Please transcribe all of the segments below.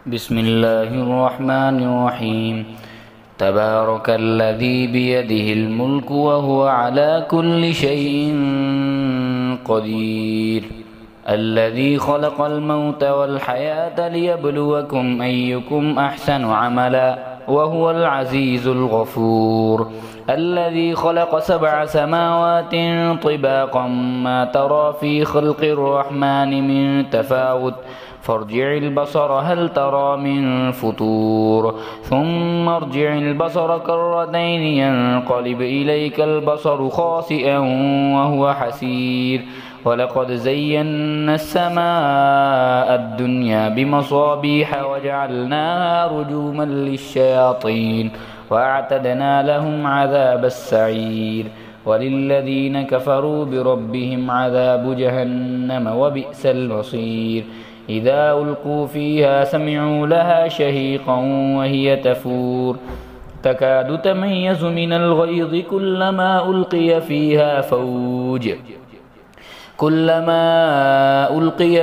بسم الله الرحمن الرحيم. تبارك الذي بيده الملك وهو على كل شيء قدير، الذي خلق الموت والحياة ليبلوكم أيكم أحسن عملا وهو العزيز الغفور، الذي خلق 7 سماوات طباقا ما ترى في خلق الرحمن من تفاوت فارجع البصر هل ترى من فطور ثم ارجع البصر كرتين ينقلب إليك البصر خاسئا وهو حسير، ولقد زينا السماء الدنيا بمصابيح وجعلناها رجوما للشياطين وأعتدنا لهم عذاب السعير، وللذين كفروا بربهم عذاب جهنم وبئس المصير. إذا ألقوا فيها سمعوا لها شهيقا وهي تفور تكاد تميز من الغيظ كلما ألقي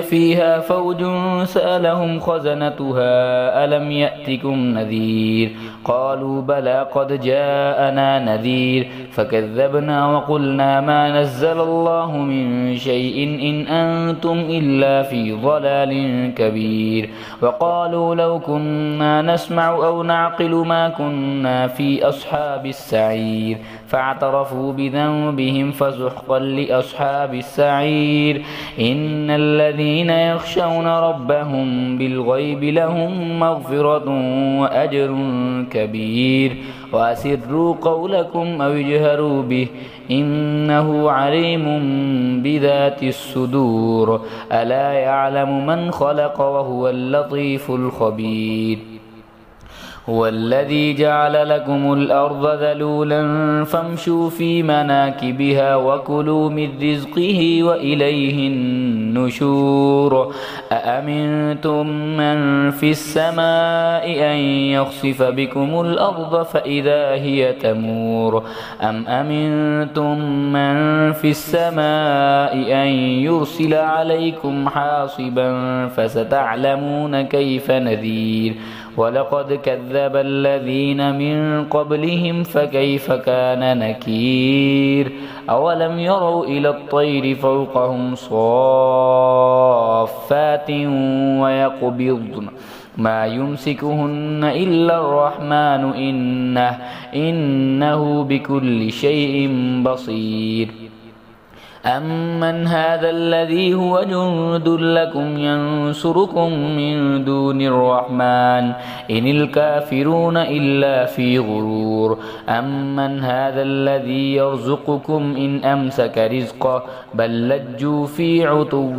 فيها فوج سألهم خزنتها ألم يأتكم نذير قالوا بلى قد جاءنا نذير فكذبنا وقلنا ما نزل الله من شيء إن أنتم إلا في ضلال كبير، وقالوا لو كنا نسمع أو نعقل ما كنا في أصحاب السعير فاعترفوا بذنبهم فسحقا لأصحاب السعير. إن الذين يخشون ربهم بالغيب لهم مغفرة وأجر كبير، وأسروا قولكم أو اجهروا به إنه عليم بذات الصدور، ألا يعلم من خلق وهو اللطيف الخبير. هو الذي جعل لكم الأرض ذلولا فامشوا في مناكبها وكلوا من رزقه وإليه النشور. أأمنتم من في السماء أن يخسف بكم الأرض فإذا هي تمور أم أمنتم من في السماء أن يرسل عليكم حاصبا فستعلمون كيف نذير. ولقد كذب الذين من قبلهم فكيف كان نكير. أولم يروا إلى الطير فوقهم صافات ويقبضن ما يمسكهن إلا الرحمن إنه بكل شيء بصير. أمن هذا الذي هو جند لكم ينصركم من دون الرحمن إن الكافرون إلا في غرور. أمن هذا الذي يرزقكم إن أمسك رزقه بل لجوا في عتو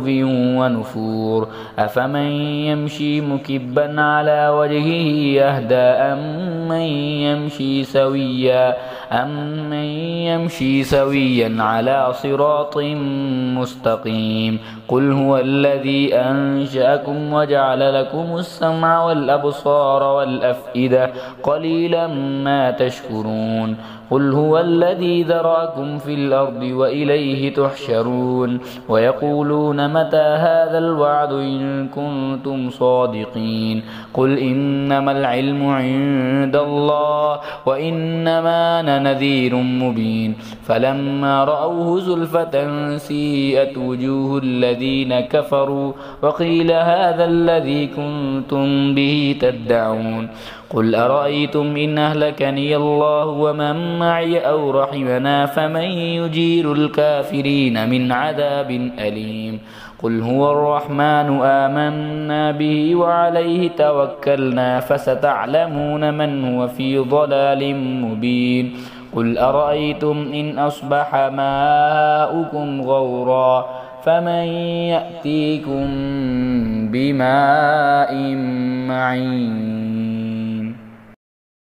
ونفور. أفمن يمشي مكبا على وجهه يهدى أمن يمشي سويا على صراط مستقيم. قل هو الذي أنشأكم وجعل لكم السمع والأبصار والأفئدة قليلا ما تشكرون. قل هو الذي ذراكم في الأرض وإليه تحشرون. ويقولون متى هذا الوعد إن كنتم صادقين. قل إنما العلم عند الله وإنما أنا نذير مبين. فلما رأوه زلفة سيئت وجوه الذين كفروا وقيل هذا الذي كنتم به تدعون. قل أرأيتم إن أهلكني الله ومن معي أو رحمنا فمن يجير الكافرين من عذاب أليم. قل هو الرحمن آمنا به وعليه توكلنا فستعلمون من هو في ضلال مبين. قل أرأيتم إن أصبح ماؤكم غورا فمن يأتيكم بماء معين.